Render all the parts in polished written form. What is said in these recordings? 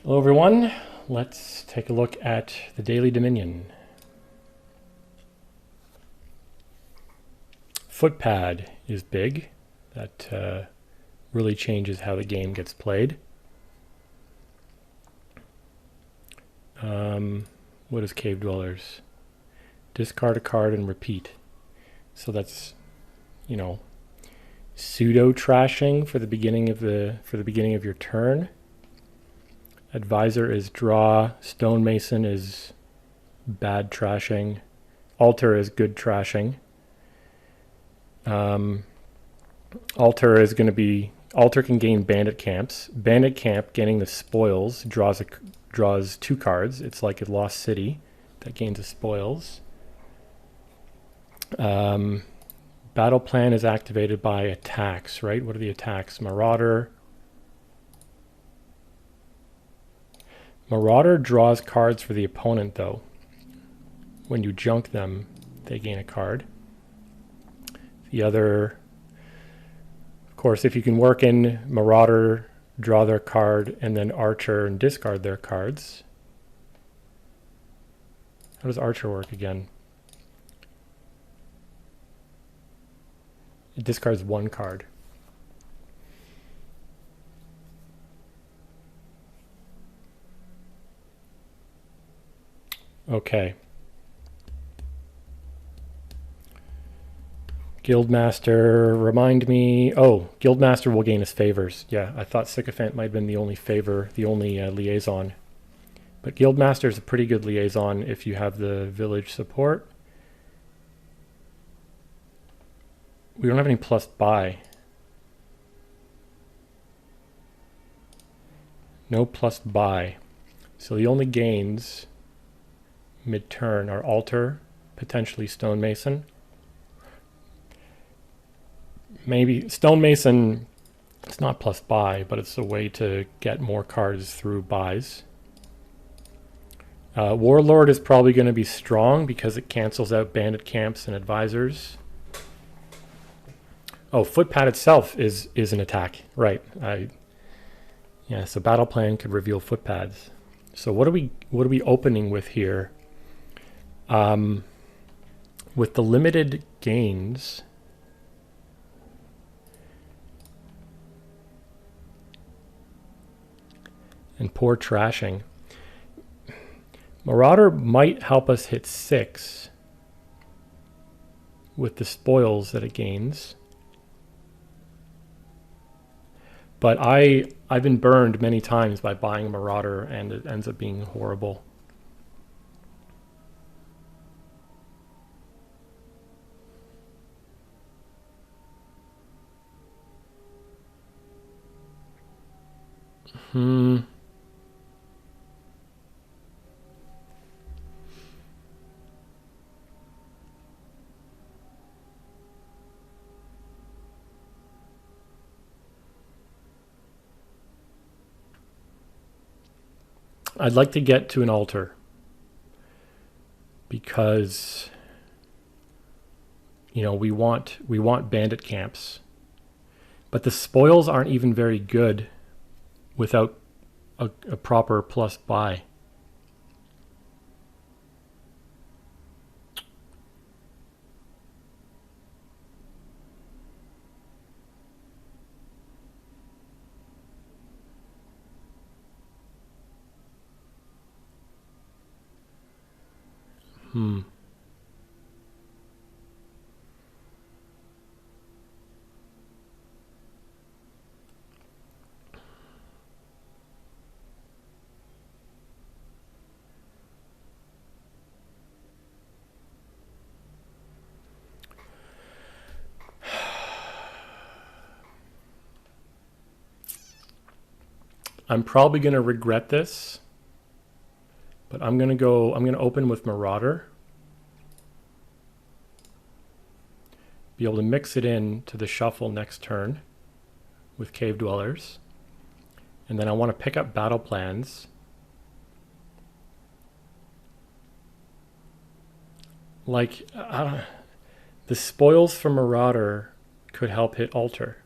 Hello everyone, let's take a look at the Daily Dominion. Footpad is big. That really changes how the game gets played. What is Cave Dwellers? Discard a card and repeat. So that's, you know, pseudo trashing for the beginning of your turn. Advisor is draw. Stonemason is bad trashing. Altar is good trashing. Altar is going to be... Altar can gain bandit camps. Bandit camp, getting the spoils, draws 2 cards. It's like a lost city that gains the spoils. Battle plan is activated by attacks, right? What are the attacks? Marauder. Marauder draws cards for the opponent, though. When you junk them, they gain a card. The other... Of course, if you can work in Marauder, draw their card, and then Archer and discard their cards. How does Archer work again? It discards 1 card. Okay. Guildmaster, remind me. Oh, Guildmaster will gain his favors. Yeah, I thought Sycophant might have been the only favor, the only liaison. But Guildmaster is a pretty good liaison if you have the village support. We don't have any plus buy. No plus buy. So the only gains mid-turn are Altar, potentially Stonemason. Maybe Stonemason, it's not plus buy, but it's a way to get more cards through buys. Warlord is probably going to be strong because it cancels out bandit camps and advisors. Oh, Footpad itself is an attack, right? Yeah, so battle plan could reveal footpads. So what are we opening with here? With the limited gains, and poor trashing, Marauder might help us hit 6 with the spoils that it gains. But I've been burned many times by buying Marauder, and it ends up being horrible. I'd like to get to an altar because, you know, we want bandit camps, but the spoils aren't even very good without a proper plus buy. I'm probably going to regret this, but I'm going to open with Marauder. Be able to mix it in to the shuffle next turn with Cave Dwellers. And then I want to pick up battle plans. Like, the spoils from Marauder could help hit Altar.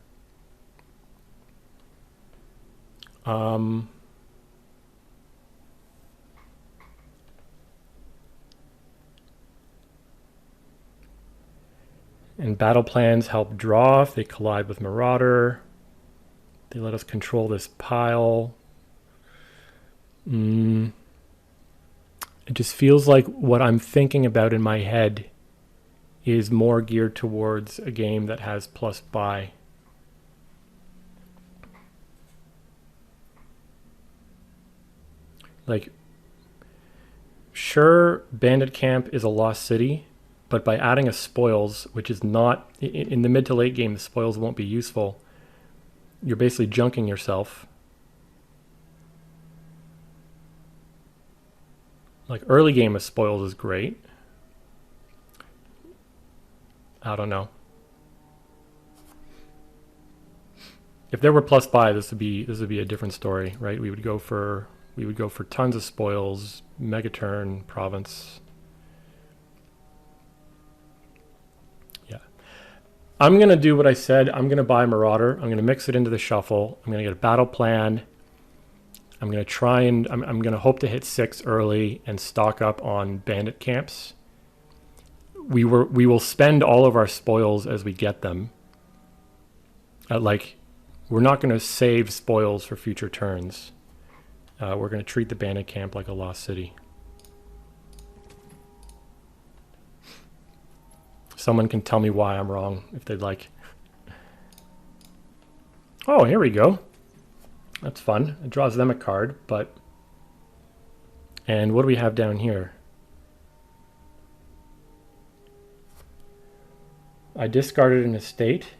battle plans help draw if they collide with Marauder. They let us control this pile. It just feels like what I'm thinking about in my head is more geared towards a game that has plus buy. Like, sure, Bandit Camp is a lost city, but by adding a spoils, which is not, in the mid to late game, the spoils won't be useful. You're basically junking yourself. Like, early game of spoils is great. I don't know. If there were plus buy, this would be a different story, right? We would go for tons of spoils, Megaturn, Province. Yeah. I'm going to do what I said. I'm going to buy Marauder. I'm going to mix it into the shuffle. I'm going to get a battle plan. I'm going to try and I'm going to hope to hit 6 early and stock up on bandit camps. We will spend all of our spoils as we get them. We're not going to save spoils for future turns. We're going to treat the bandit camp like a lost city. Someone can tell me why I'm wrong if they'd like. Oh, here we go. That's fun. It draws them a card, but... And what do we have down here? I discarded an estate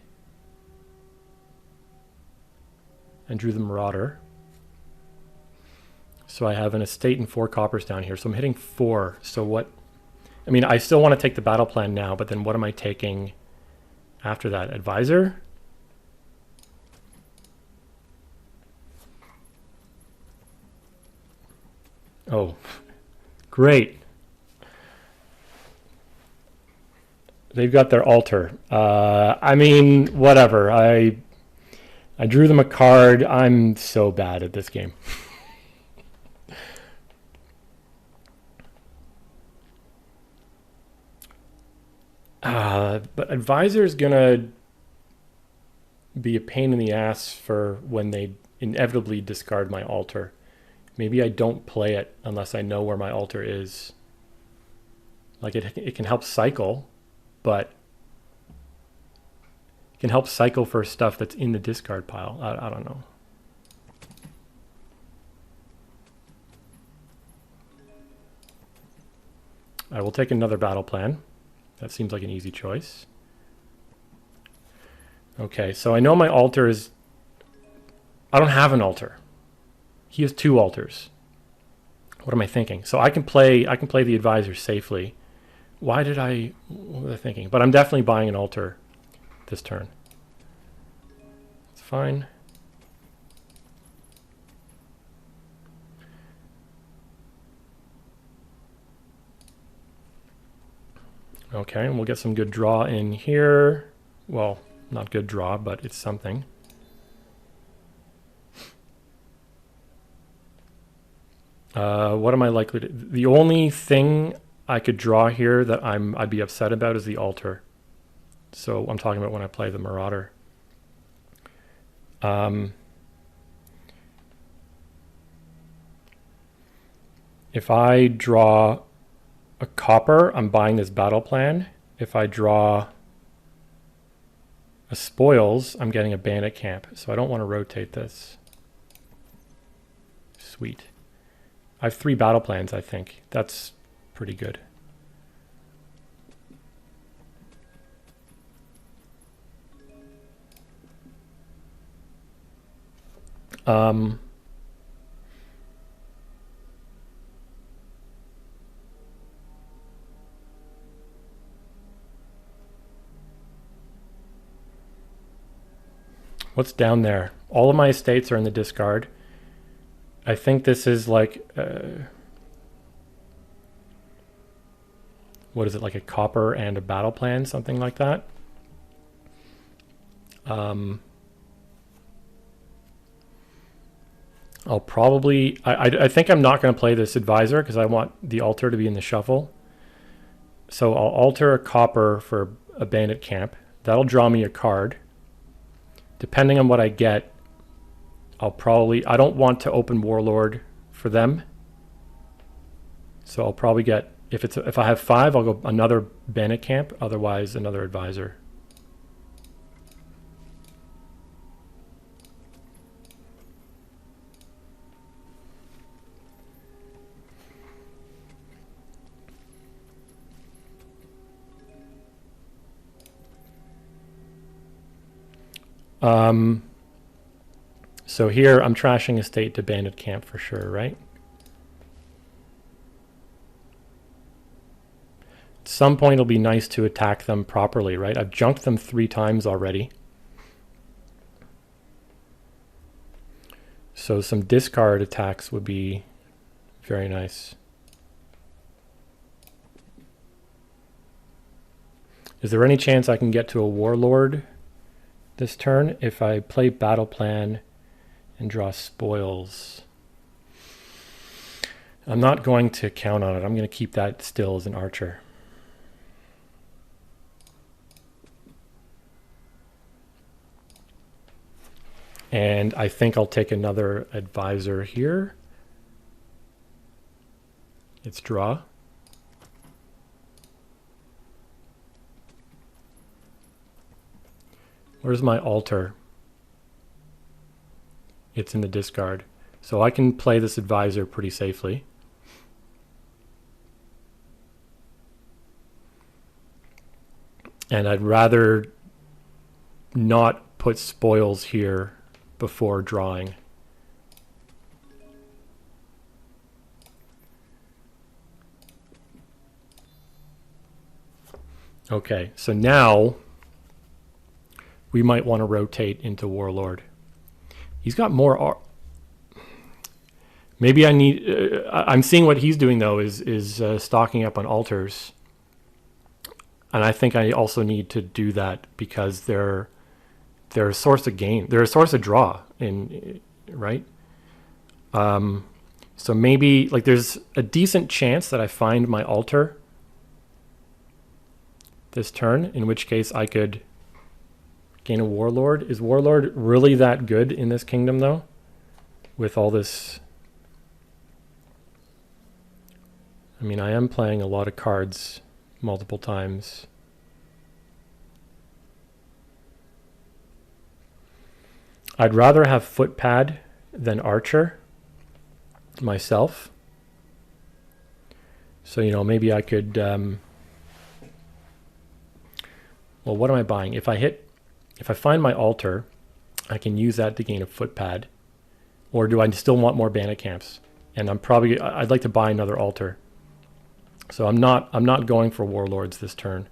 and drew the Marauder. So I have an estate and 4 coppers down here. So I'm hitting 4. So what... I mean, I still want to take the battle plan now, but then what am I taking after that? Advisor? Oh, great. They've got their altar. I mean, whatever. I drew them a card. I'm so bad at this game. But Advisor is going to be a pain in the ass for when they inevitably discard my altar. Maybe I don't play it unless I know where my altar is. Like it can help cycle, but it can help cycle for stuff that's in the discard pile. I don't know. I will take another battle plan. That seems like an easy choice. Okay, so I know my altar is... I don't have an altar. He has 2 altars. What am I thinking? So I can play the Advisor safely. Why did I... What was I thinking? But I'm definitely buying an altar this turn. It's fine. Okay, and we'll get some good draw in here. Well, not good draw, but it's something. What am I likely to... The only thing I could draw here that I'd be upset about is the altar. So I'm talking about when I play the Marauder. If I draw a copper, I'm buying this battle plan. If I draw a spoils, I'm getting a bandit camp. So I don't want to rotate this. Sweet. I have 3 battle plans, I think. That's pretty good. What's down there? All of my estates are in the discard. I think this is like... what is it, like a copper and a battle plan, something like that? I'll probably... I think I'm not going to play this Advisor because I want the altar to be in the shuffle. So I'll alter a copper for a bandit camp. That'll draw me a card. Depending on what I get, I don't want to open Warlord for them. So I'll probably get, if I have 5, I'll go another Bandit Camp, otherwise another Advisor. So here I'm trashing a state to Bandit Camp for sure, right? At some point it'll be nice to attack them properly, right? I've junked them 3 times already. So some discard attacks would be very nice. Is there any chance I can get to a Warlord this turn if I play Battle Plan and draw spoils? I'm not going to count on it. I'm going to keep that still as an archer. And I think I'll take another Advisor here. It's draw. Where's my altar? It's in the discard. So I can play this Advisor pretty safely. And I'd rather not put spoils here before drawing. Okay, so now we might want to rotate into Warlord. He's got more. Maybe I need. I'm seeing what he's doing though is stocking up on altars, and I think I also need to do that because they're a source of gain. They're a source of draw, right? So maybe like there's a decent chance that I find my altar this turn, in which case I could gain a Warlord. Is Warlord really that good in this kingdom though? With all this, I mean, I am playing a lot of cards multiple times. I'd rather have Footpad than Archer myself. So, you know, maybe I could, well, what am I buying? If I find my altar, I can use that to gain a Footpad. Or do I still want more Bandit Camps? And I'd like to buy another altar. So I'm not going for Warlords this turn.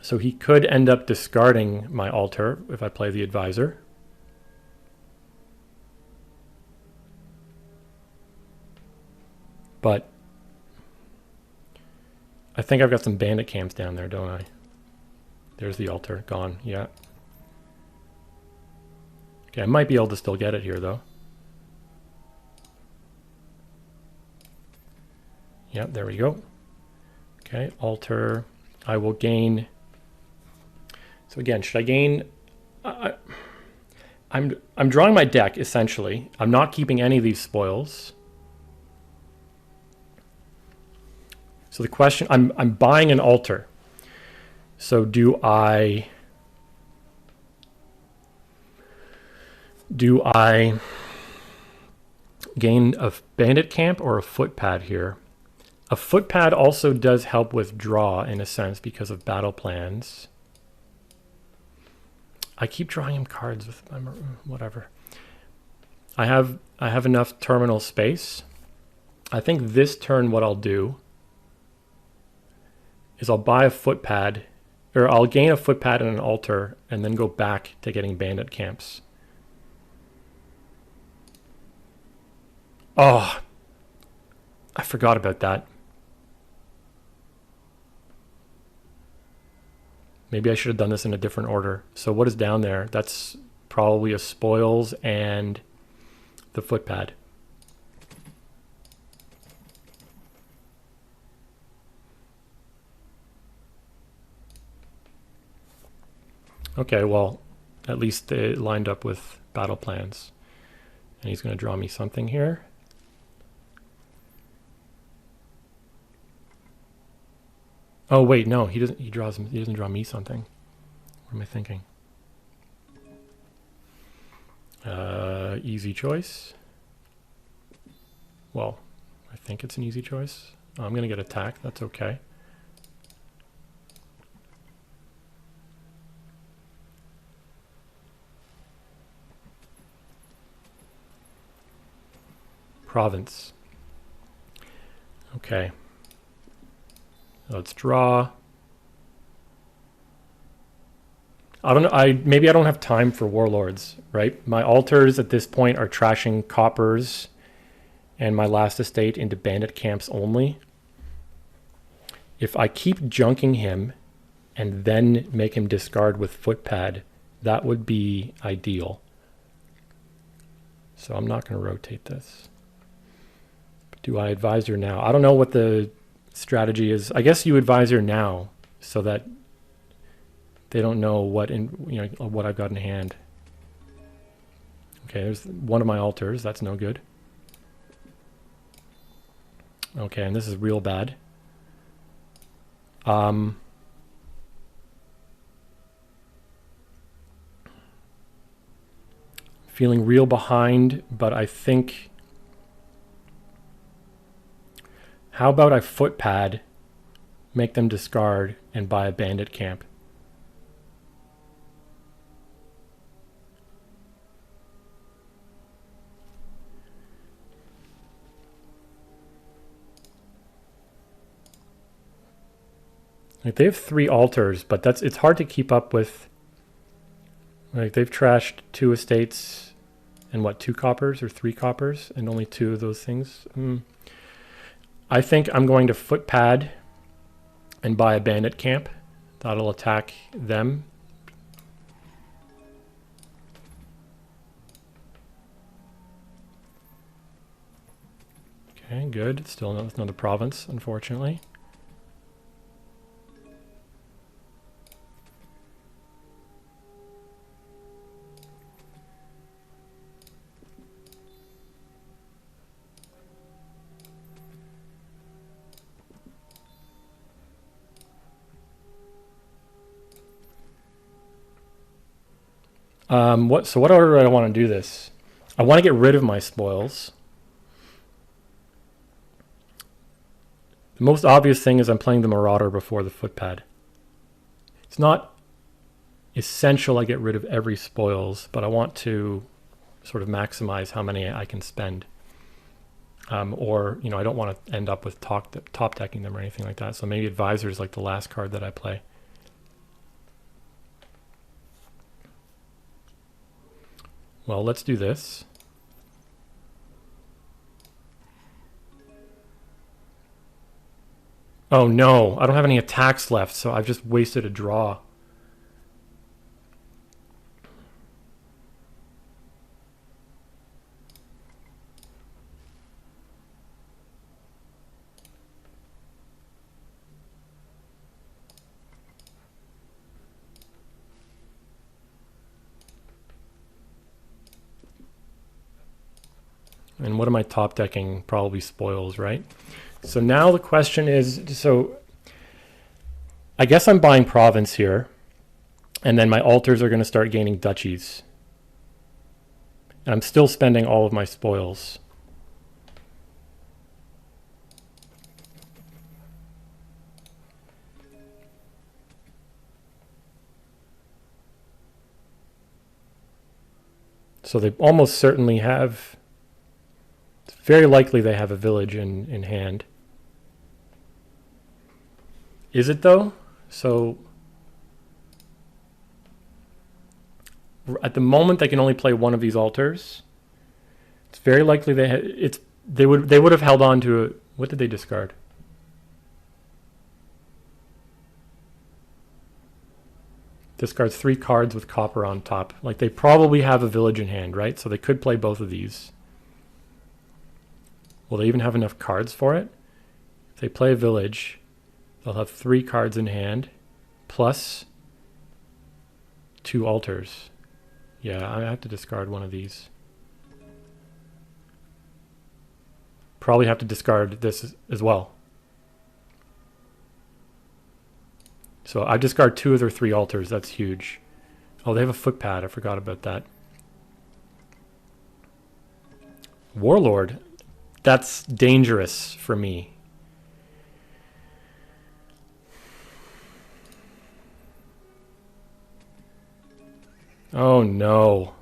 So he could end up discarding my altar if I play the Advisor. But I think I've got some Bandit Camps down there, don't I? There's the altar, gone, yeah. Okay, I might be able to still get it here though. Yeah, there we go. Okay, altar, I will gain. So again, should I gain? I'm drawing my deck essentially. I'm not keeping any of these spoils. So the question, I'm buying an altar. So do I gain a Bandit Camp or a Footpad here? A Footpad also does help with draw in a sense because of battle plans. I keep drawing him cards with whatever. I have enough terminal space. I think this turn what I'll do is I'll buy a Footpad, or I'll gain a Footpad and an altar and then go back to getting Bandit Camps. Oh, I forgot about that. Maybe I should have done this in a different order. So what is down there? That's probably a spoils and the footpad. Okay, well, at least it lined up with battle plans. And he's going to draw me something here. Oh wait, no, he doesn't. He doesn't draw me something. What am I thinking? Easy choice. Well, I think it's an easy choice. I'm going to get attacked. That's okay. Province. Okay. Let's draw. I don't know. Maybe I don't have time for warlords, right? My altars at this point are trashing coppers and my last estate into bandit camps only. If I keep junking him and then make him discard with footpad, that would be ideal. So I'm not going to rotate this. But do I advisor now? I don't know what the strategy is. I guess you advisor now so that they don't know what what I've got in hand. Okay, there's one of my altars. That's no good. Okay, and this is real bad. Feeling real behind, but I think... How about I footpad, make them discard, and buy a bandit camp? Like they have 3 altars, but it's hard to keep up with. Like they've trashed 2 estates and what, 2 coppers or 3 coppers, and only 2 of those things. I think I'm going to footpad and buy a bandit camp. That'll attack them. Okay, good. Still another province, unfortunately. What order do I want to do this? I want to get rid of my spoils. The most obvious thing is I'm playing the Marauder before the footpad. It's not essential I get rid of every spoils, but I want to sort of maximize how many I can spend. Or, I don't want to end up with top decking them or anything like that. So maybe Advisor is like the last card that I play. Well, let's do this. Oh no, I don't have any attacks left, so I've just wasted a draw. And what am I top decking? Probably spoils, right? So now the question is, so I guess I'm buying province here, and then my altars are going to start gaining duchies. And I'm still spending all of my spoils. So they almost certainly have... It's very likely they have a village in hand. Is it though? So at the moment they can only play one of these altars. It's very likely they would have held on to it. What did they discard? Discards 3 cards with copper on top. Like, they probably have a village in hand, right? So they could play both of these. Will they even have enough cards for it? If they play a village, they'll have 3 cards in hand, plus 2 altars. Yeah, I have to discard one of these. Probably have to discard this as well. So I discard 2 of their 3 altars. That's huge. Oh, they have a footpad. I forgot about that. Warlord. That's dangerous for me. Oh no.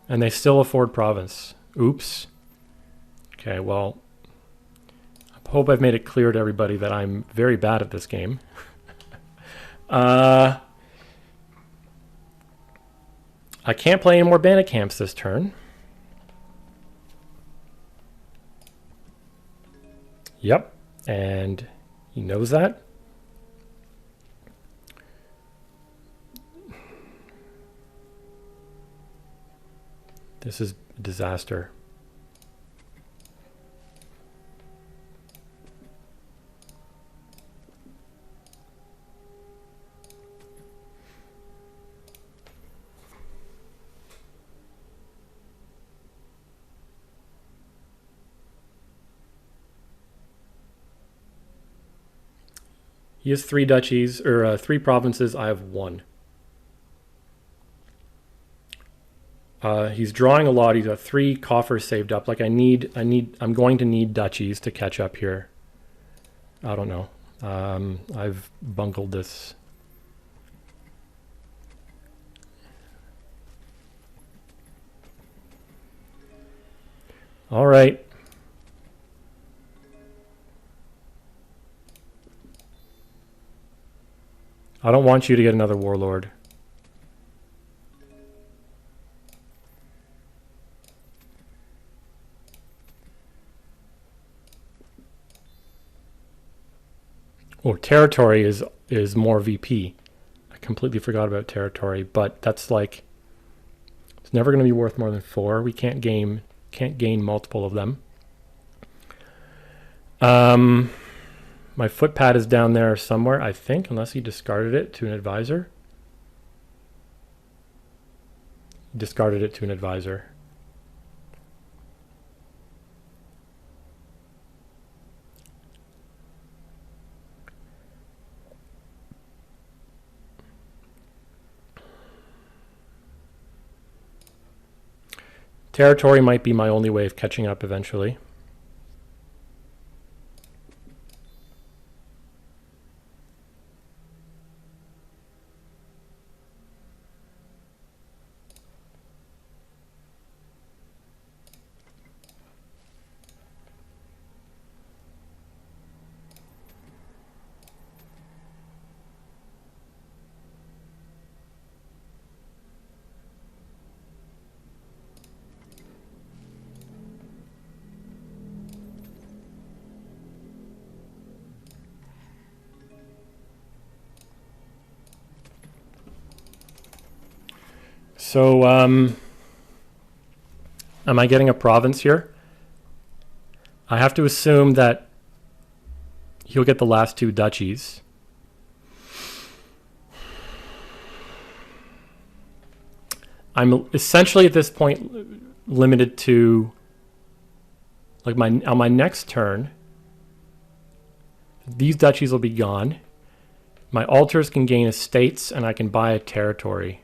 And they still afford province. Oops. Okay, well, I hope I've made it clear to everybody that I'm very bad at this game. I can't play any more bandit camps this turn. Yep, and he knows that. This is a disaster. He has 3 duchies, or 3 provinces. I have 1. He's drawing a lot. He's got 3 coffers saved up. Like I'm going to need duchies to catch up here. I don't know. I've bungled this. All right. I don't want you to get another warlord. Oh, territory is more VP. I completely forgot about territory, but that's like, it's never going to be worth more than 4. We can't gain multiple of them. My footpad is down there somewhere, I think, unless he discarded it to an advisor. Discarded it to an advisor. Territory might be my only way of catching up eventually. So, am I getting a province here? I have to assume that he'll get the last 2 duchies. I'm essentially at this point limited to, like, on my next turn, these duchies will be gone. My altars can gain estates, and I can buy a territory.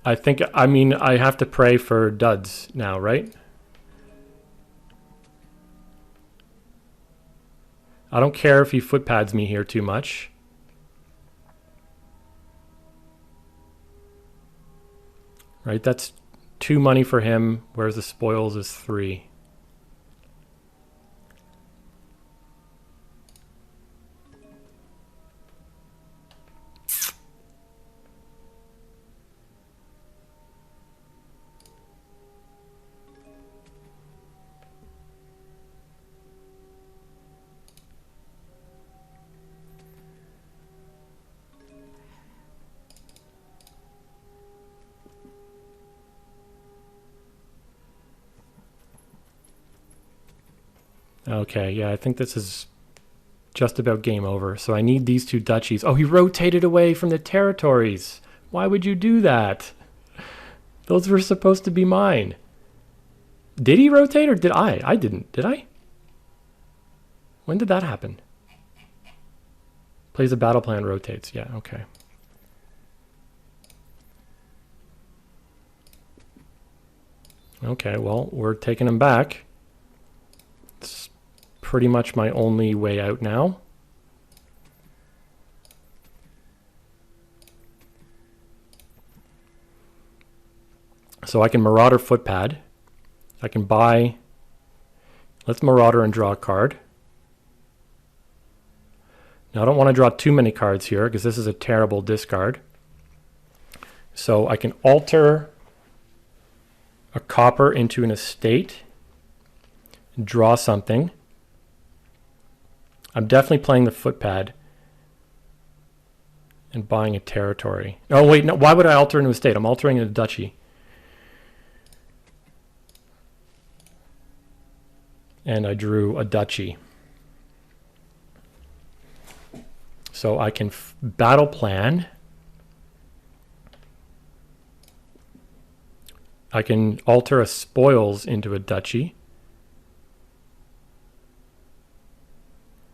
I mean, I have to pray for duds now, right? I don't care if he footpads me here too much. Right, that's 2 money for him, whereas the spoils is 3. Okay, yeah, I think this is just about game over. So I need these two duchies. Oh, he rotated away from the territories. Why would you do that? Those were supposed to be mine. Did he rotate or did I? I didn't. Did I? When did that happen? Plays a battle plan, rotates. Yeah, okay. Okay, well, we're taking him back. It's pretty much my only way out now. So I can Marauder footpad. I can buy... Let's Marauder and draw a card. Now I don't want to draw too many cards here because this is a terrible discard. So I can alter a copper into an estate, draw something. I'm definitely playing the footpad and buying a territory. Oh wait, no, why would I alter into a estate? I'm altering a duchy. And I drew a duchy. So I can battle plan. I can alter a spoils into a duchy.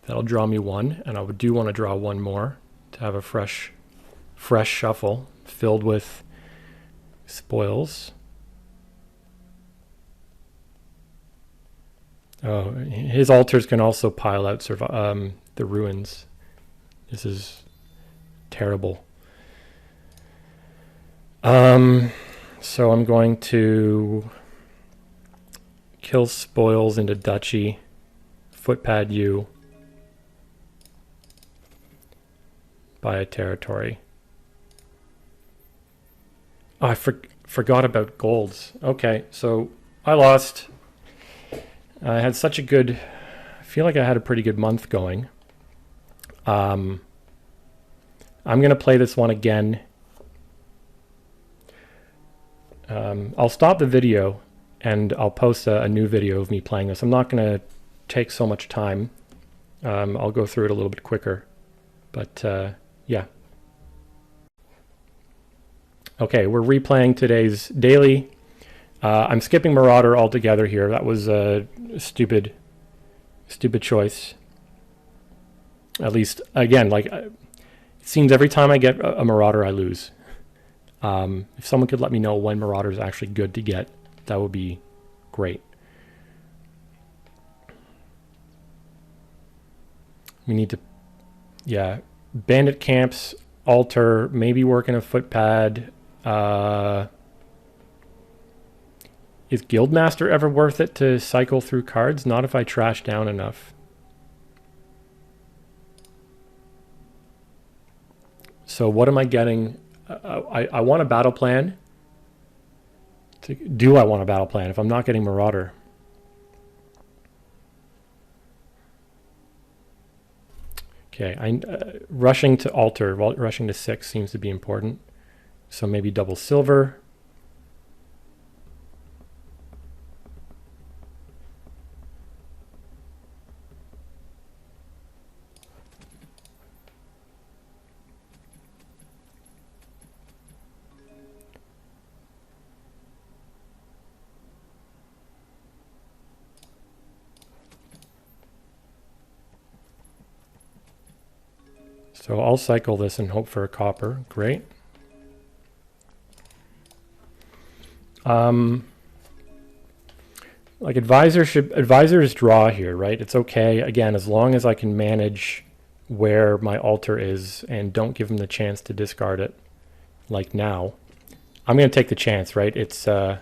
That'll draw me one, and I do want to draw one more to have a fresh shuffle filled with spoils. Oh, his altars can also pile out the ruins. This is terrible. So I'm going to kill spoils into duchy, footpad you, buy a territory. Oh, I forgot about golds. Okay, so I lost. I had such a good... I feel like I had a pretty good month going. I'm going to play this one again. I'll stop the video and I'll post a new video of me playing this. I'm not going to take so much time. I'll go through it a little bit quicker. But yeah. Okay, we're replaying today's daily. I'm skipping Marauder altogether here. That was a stupid choice. At least, again, like it seems every time I get a Marauder, I lose. If someone could let me know when Marauder is actually good to get, that would be great. We need to, yeah, bandit camps, altar, maybe work in a footpad. Is Guildmaster ever worth it to cycle through cards? Not if I trash down enough. So what am I getting? I want a battle plan. Do I want a battle plan if I'm not getting Marauder? Okay, rushing to altar, rushing to 6 seems to be important. So maybe double silver. So I'll cycle this and hope for a copper. Great. Like advisors draw here, right? It's okay, again, as long as I can manage where my altar is and don't give him the chance to discard it, like now. I'm going to take the chance, right? It's 30.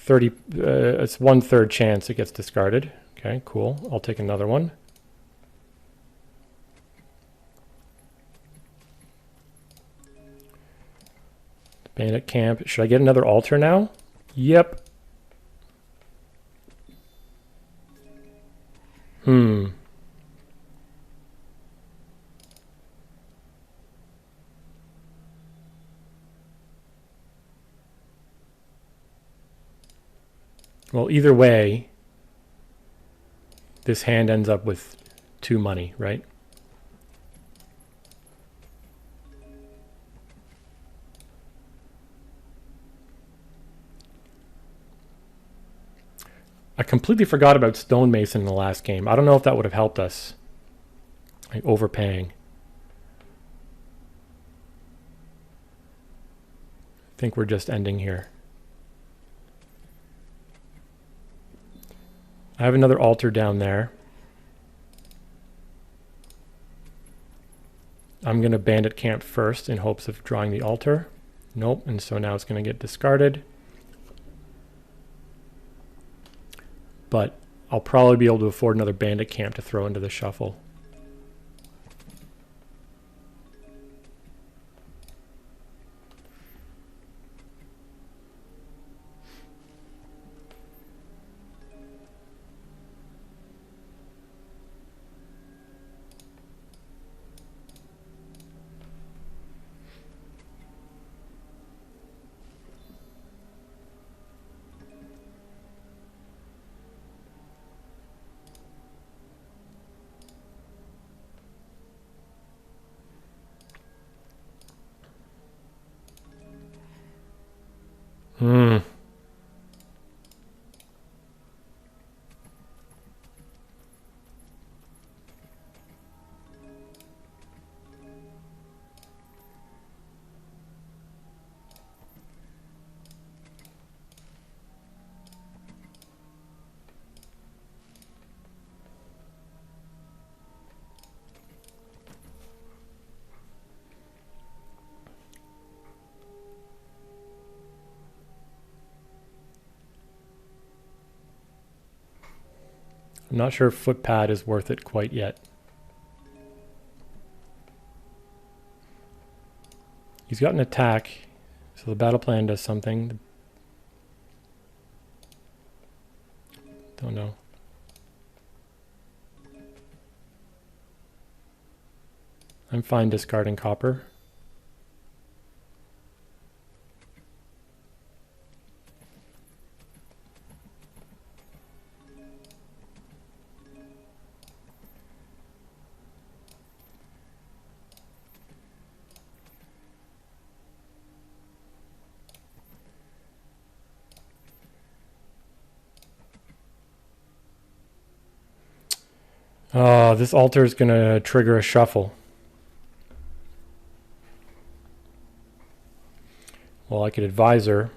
It's 1/3 chance it gets discarded. Okay, cool. I'll take another one. Bandit camp. Should I get another altar now? Yep. Well, either way, this hand ends up with 2 money, right? I completely forgot about stonemason in the last game. I don't know if that would have helped us. Like overpaying. I think we're just ending here. I have another altar down there. I'm going to bandit camp first in hopes of drawing the altar. Nope, and so now it's going to get discarded. But I'll probably be able to afford another bandit camp to throw into the shuffle. I'm not sure if footpad is worth it quite yet. He's got an attack, so the battle plan does something. Don't know. I'm fine discarding copper. Oh, this altar is going to trigger a shuffle. Well, I could advisor.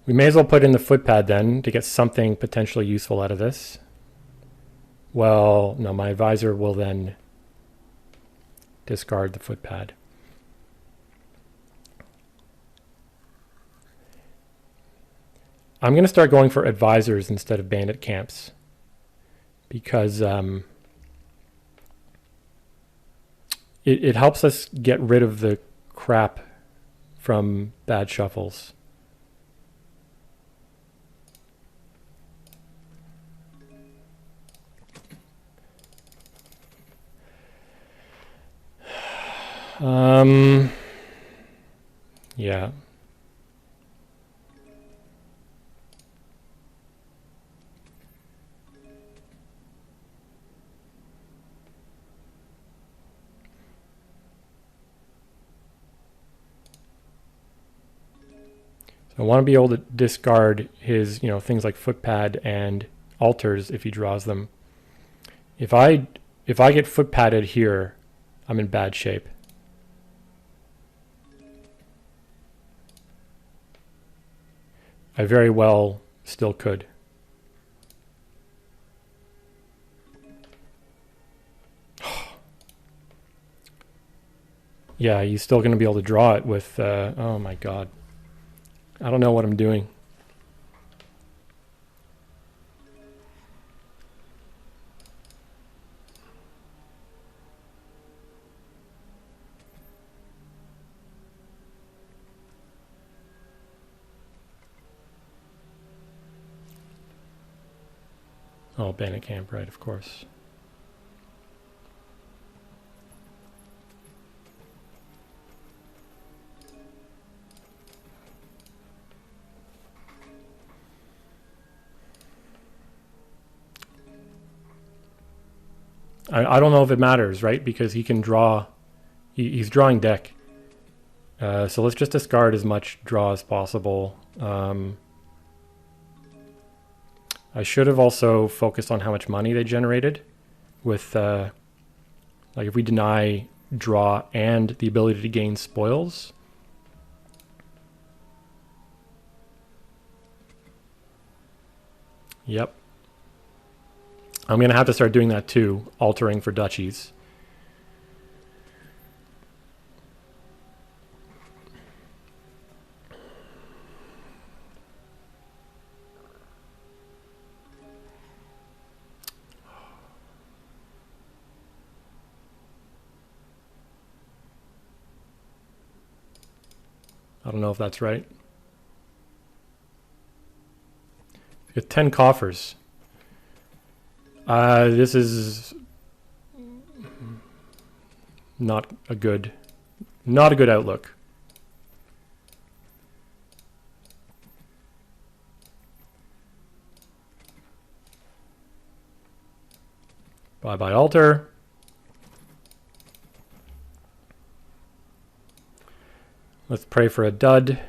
We may as well put in the footpad then to get something potentially useful out of this. Well, no, my advisor will then discard the footpad. I'm going to start going for advisors instead of bandit camps because it helps us get rid of the crap from bad shuffles. Yeah. So I want to be able to discard his, things like footpad and altars if he draws them. If I get footpadded here, I'm in bad shape. I very well still could. Yeah, he's still going to be able to draw it with, oh my god. I don't know what I'm doing. Oh, bandit camp, right, of course. I don't know if it matters, right? Because he can draw. He's drawing deck. So let's just discard as much draw as possible. I should have also focused on how much money they generated with, like if we deny draw and the ability to gain spoils. Yep. I'm going to have to start doing that too, altering for duchies. I don't know if that's right. You get 10 coffers. This is not a good outlook. Bye-bye altar. Let's pray for a dud.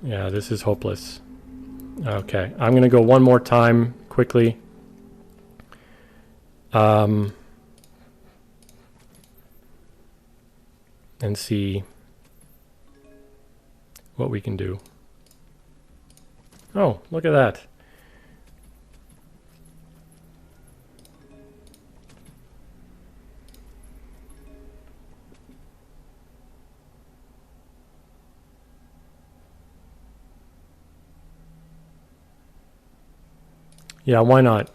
Yeah, this is hopeless. Okay, I'm going to go one more time quickly. And see what we can do. Oh, look at that. Yeah, why not?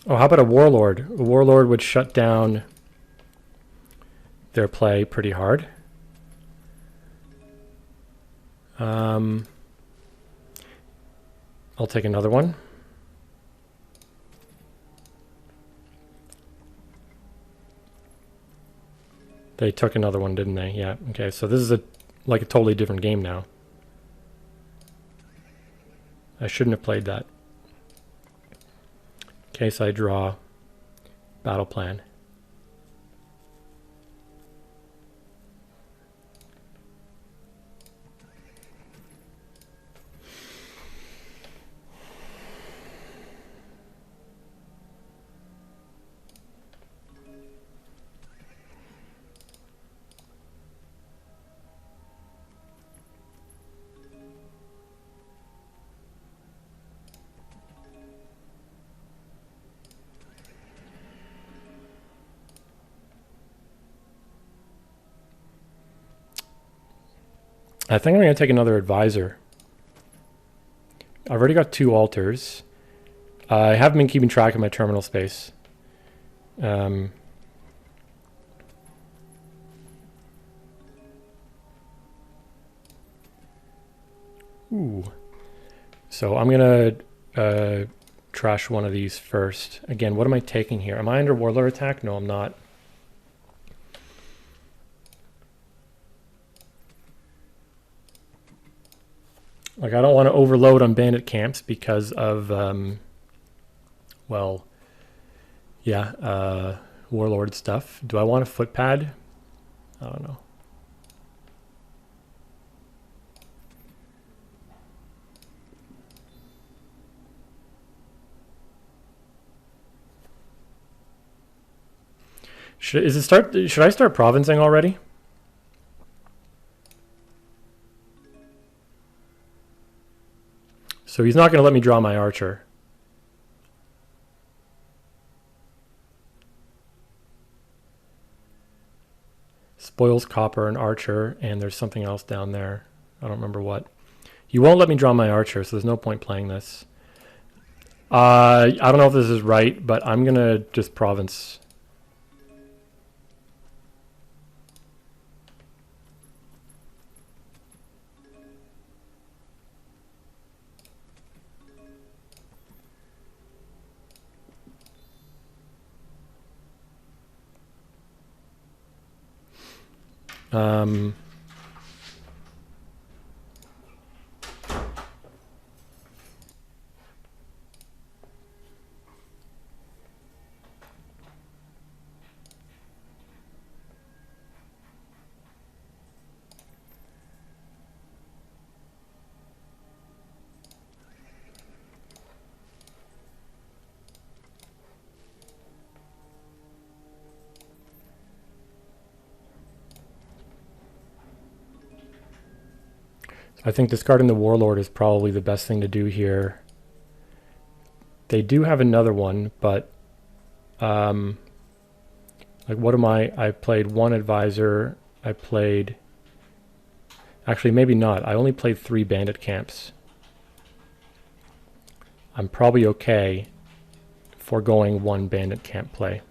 Oh, how about a warlord? A warlord would shut down their play pretty hard. I'll take another one. They took another one, didn't they? Yeah. Okay, so this is like a totally different game now. I shouldn't have played that. In case I draw battle plan. I think I'm going to take another advisor. I've already got 2 altars. I haven't been keeping track of my terminal space. Ooh. So I'm going to trash one of these first. Again, what am I taking here? Am I under warlord attack? No, I'm not. Like, I don't want to overload on bandit camps because of, well, yeah, warlord stuff. Do I want a footpad? I don't know. Should I start provincing already? So he's not going to let me draw my archer. Spoils copper and archer, and there's something else down there. I don't remember what. He won't let me draw my archer, so there's no point playing this. I don't know if this is right, but I'm going to just province. I think discarding the Warlord is probably the best thing to do here. They do have another one, but like what am I played one advisor. I played, actually maybe not. I only played 3 bandit camps. I'm probably okay foregoing 1 bandit camp play.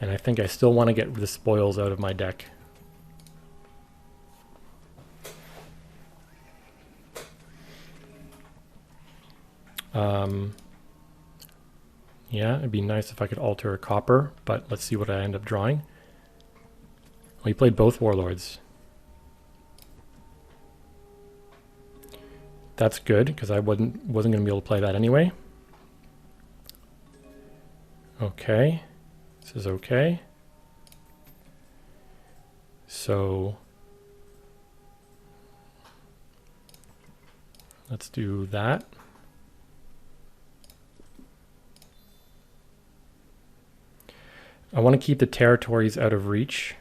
And I think I still want to get the spoils out of my deck. Yeah, it'd be nice if I could alter a copper, but let's see what I end up drawing. We played both Warlords. That's good, because I wasn't going to be able to play that anyway. Okay. This is okay. So let's do that. I want to keep the territories out of reach,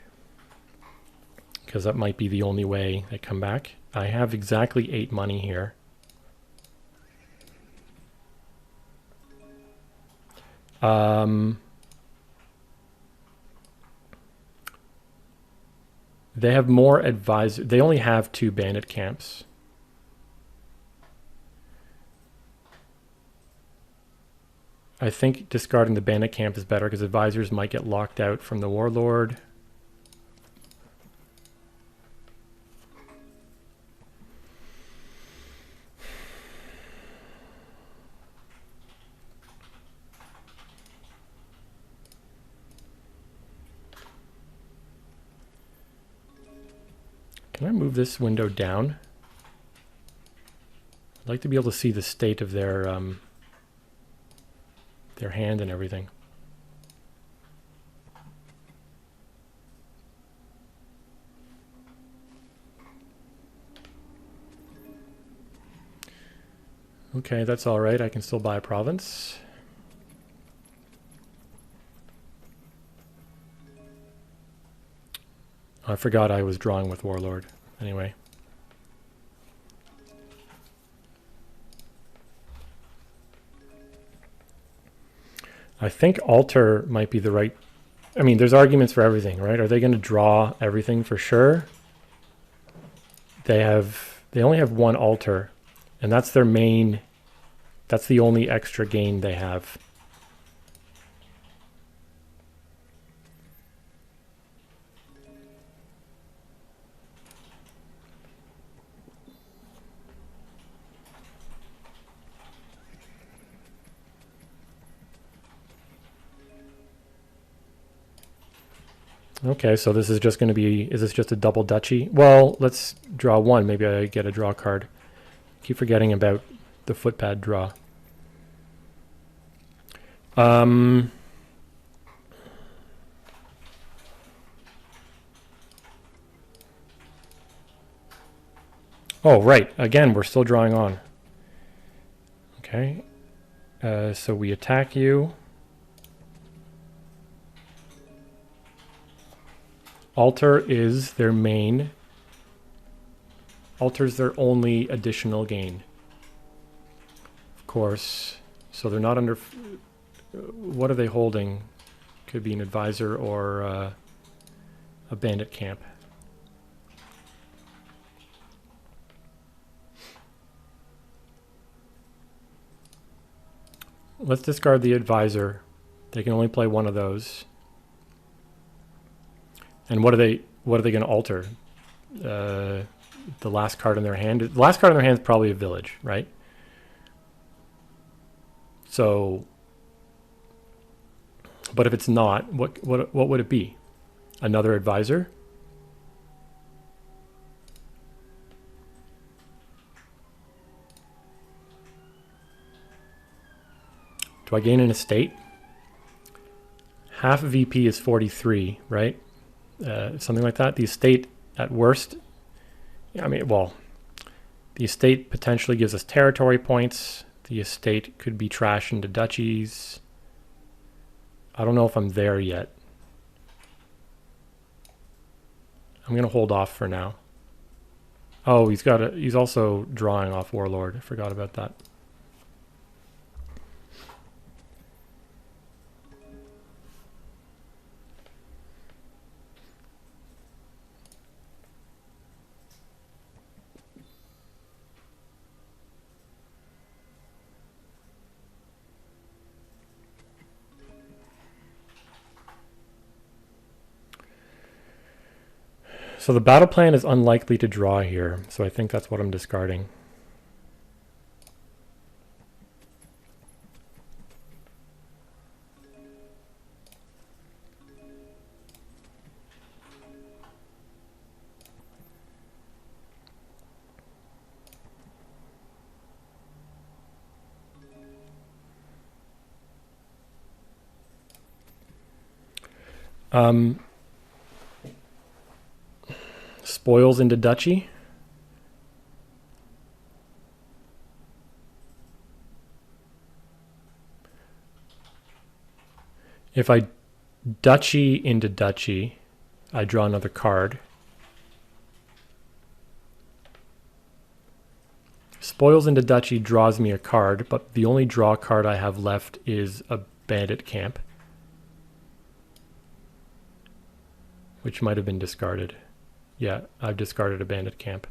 because that might be the only way they come back. I have exactly 8 money here. They have more advisors. They only have 2 bandit camps. I think discarding the bandit camp is better because advisors might get locked out from the Warlord. Can I move this window down? I'd like to be able to see the state of their hand and everything. Okay, that's all right. I can still buy a province. I forgot I was drawing with Warlord. Anyway. I think alter might be the right... I mean, there's arguments for everything, right? Are they going to draw everything for sure? They only have 1 alter, and that's their main... That's the only extra gain they have. Okay, so this is just going to be, is this just a double duchy? Well, let's draw 1. Maybe I get a draw card. Keep forgetting about the footpad draw. Oh, right. Again, we're still drawing on. Okay. So we attack you. Alter is their main. Alter's their only additional gain. Of course. So they're not under... What are they holding? Could be an advisor or a bandit camp. Let's discard the advisor. They can only play one of those. And what are they going to alter? The last card in their hand. The last card in their hand is probably a village, right? So, but if it's not, what would it be? Another advisor? Do I gain an estate? Half VP is 43, right? Something like that. The estate, at worst, I mean, well, the estate potentially gives us territory points. The estate could be trashed into duchies. I don't know if I'm there yet. I'm going to hold off for now. Oh, he's also drawing off Warlord. I forgot about that. So the battle plan is unlikely to draw here, so I think that's what I'm discarding. Spoils into duchy. If I duchy into duchy, I draw another card. Spoils into duchy draws me a card, but the only draw card I have left is a bandit camp, which might have been discarded. Yeah, I've discarded a bandit camp.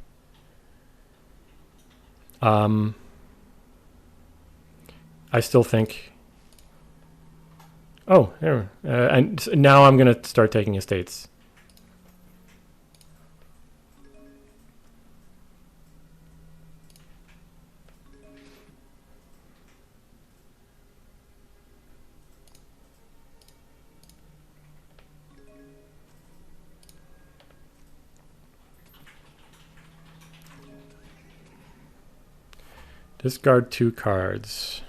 I still think... Oh, there. And now I'm going to start taking estates. Discard 2 cards.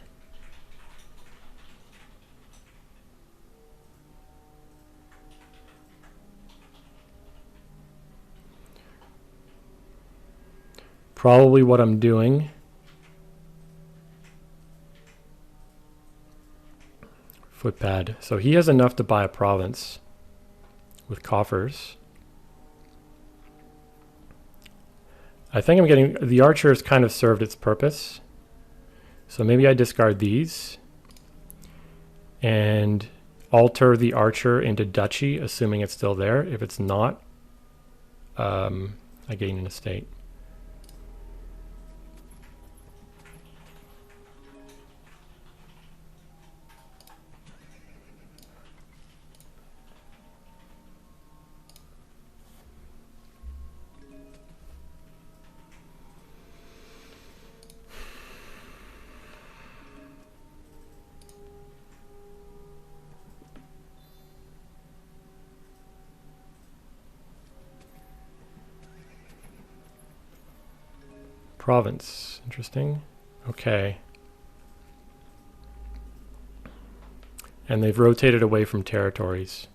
Probably what I'm doing. Footpad. So he has enough to buy a province with coffers. I think I'm getting... The archer has kind of served its purpose. So maybe I discard these and alter the archer into duchy, assuming it's still there. If it's not, I gain an estate. Province. Interesting. Okay. And they've rotated away from territories.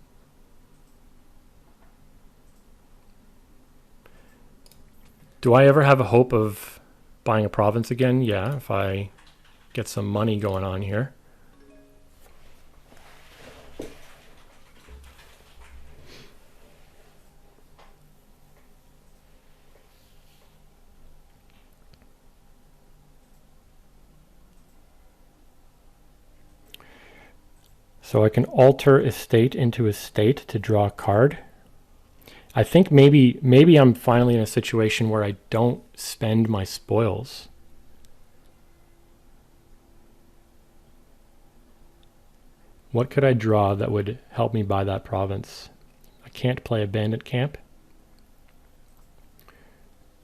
Do I ever have a hope of buying a province again? Yeah, if I get some money going on here. So I can alter estate into estate to draw a card. I think maybe I'm finally in a situation where I don't spend my spoils. What could I draw that would help me buy that province? I can't play a bandit camp.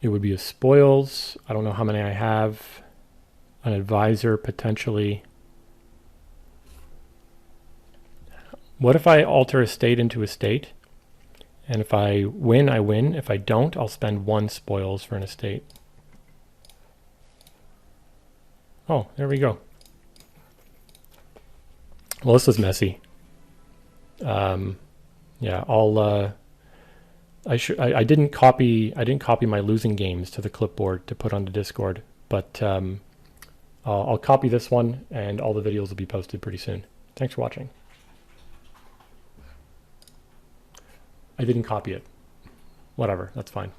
It would be a spoils. I don't know how many I have. An advisor, potentially. What if I alter estate into estate? And if I win, I win. If I don't, I'll spend 1 spoils for an estate. Oh, there we go. Well, this is messy. Yeah, I didn't copy my losing games to the clipboard to put onto Discord, but I'll copy this one, and all the videos will be posted pretty soon. Thanks for watching. I didn't copy it. Whatever, that's fine.